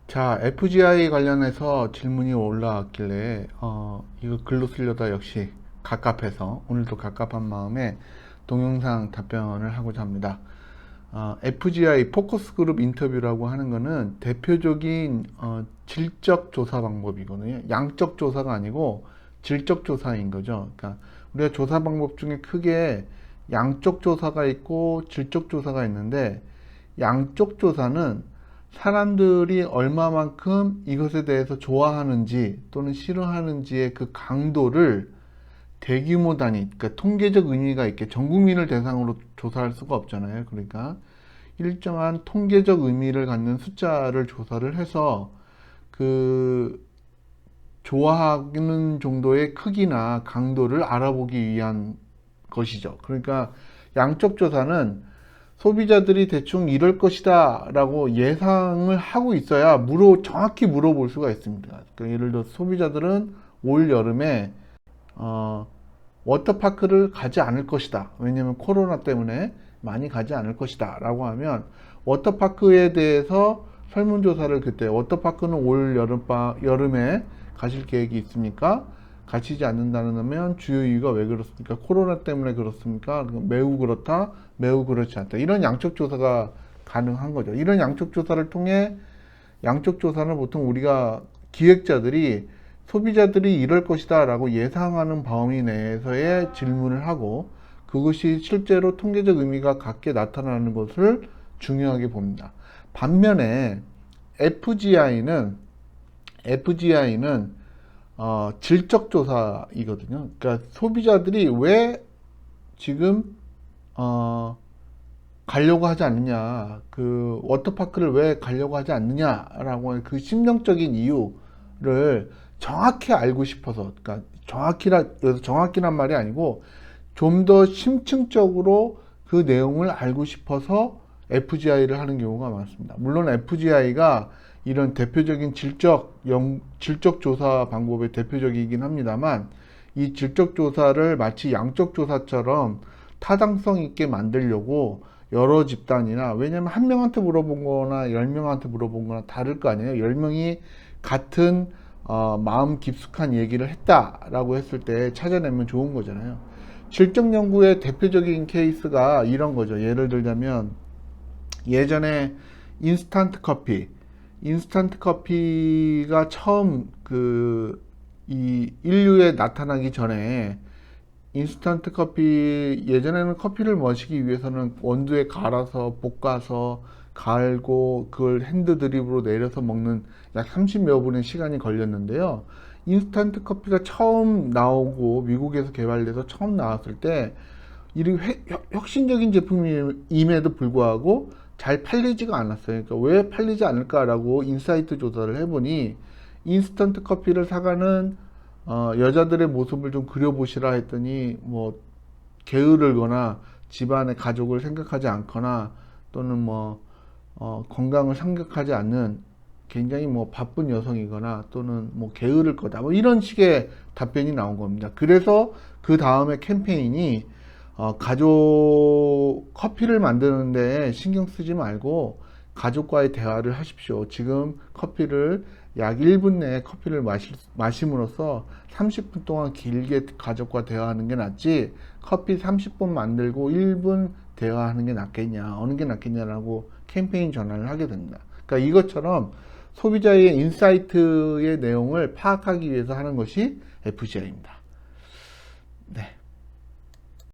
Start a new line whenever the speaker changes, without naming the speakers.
자, FGI 관련해서 질문이 올라왔길래 이거 글로 쓰려다 역시 갑갑해서 오늘도 갑갑한 마음에 동영상 답변을 하고자 합니다. FGI 포커스 그룹 인터뷰라고 하는 거는 대표적인 질적 조사 방법이거든요. 양적 조사가 아니고 질적 조사인 거죠. 그러니까 우리가 조사 방법 중에 크게 양적 조사가 있고 질적 조사가 있는데, 양적 조사는 사람들이 얼마만큼 이것에 대해서 좋아하는지 또는 싫어하는지의 그 강도를 대규모 단위, 그러니까 통계적 의미가 있게 전 국민을 대상으로 조사할 수가 없잖아요. 그러니까 일정한 통계적 의미를 갖는 숫자를 조사를 해서 그 좋아하는 정도의 크기나 강도를 알아보기 위한 것이죠. 그러니까 양적 조사는 소비자들이 대충 이럴 것이다 라고 예상을 하고 있어야 정확히 물어볼 수가 있습니다. 그러니까 예를 들어 소비자들은 올 여름에 워터파크를 가지 않을 것이다. 왜냐면 코로나 때문에 많이 가지 않을 것이다 라고 하면, 워터파크에 대해서 설문조사를 그때 워터파크는 올 여름에 가실 계획이 있습니까? 가시지 않는다면 주요 이유가 왜 그렇습니까? 코로나 때문에 그렇습니까? 매우 그렇다, 매우 그렇지 않다. 이런 양적 조사가 가능한 거죠. 이런 양적 조사를 통해, 양적 조사는 보통 우리가 기획자들이 소비자들이 이럴 것이다 라고 예상하는 범위 내에서의 질문을 하고, 그것이 실제로 통계적 의미가 갖게 나타나는 것을 중요하게 봅니다. 반면에 FGI는 질적 조사이거든요. 그러니까 소비자들이 왜 지금 가려고 하지 않느냐, 그 워터파크를 왜 가려고 하지 않느냐라고 하는 그 심정적인 이유를 정확히 알고 싶어서, 그러니까 정확히란 말이 아니고 좀 더 심층적으로 그 내용을 알고 싶어서 FGI를 하는 경우가 많습니다. 물론 FGI가 이런 대표적인 질적 조사 방법의 대표적이긴 합니다만, 이 질적 조사를 마치 양적 조사처럼 타당성 있게 만들려고 여러 집단이나, 왜냐면 한 명한테 물어본 거나 10명한테 물어본 거나 다를 거 아니에요. 10명이 같은 마음 깊숙한 얘기를 했다라고 했을 때 찾아내면 좋은 거잖아요. 질적 연구의 대표적인 케이스가 이런 거죠. 예를 들자면 예전에 인스턴트 커피가 처음 이 인류에 나타나기 전에, 인스턴트 커피, 예전에는 커피를 마시기 위해서는 원두에 갈아서 볶아서 갈고 그걸 핸드 드립으로 내려서 먹는 약 30여 분의 시간이 걸렸는데요. 인스턴트 커피가 처음 나오고 미국에서 개발돼서 처음 나왔을 때 이렇게 혁신적인 제품임에도 불구하고 잘 팔리지가 않았어요. 그러니까 왜 팔리지 않을까라고 인사이트 조사를 해보니, 인스턴트 커피를 사가는 여자들의 모습을 좀 그려보시라 했더니, 뭐 게으르거나 집안의 가족을 생각하지 않거나 또는 건강을 생각하지 않는 굉장히 바쁜 여성이거나 또는 게으를 거다, 이런 식의 답변이 나온 겁니다. 그래서 그 다음에 캠페인이 가족 커피를 만드는데 신경 쓰지 말고 가족과의 대화를 하십시오. 지금 커피를 약 1분 내에 커피를 마심으로써 30분 동안 길게 가족과 대화하는 게 낫지, 커피 30분 만들고 1분 대화하는 게 낫겠냐, 어느 게 낫겠냐라고 캠페인 전환을 하게 됩니다. 그러니까 이것처럼 소비자의 인사이트의 내용을 파악하기 위해서 하는 것이 FGI입니다.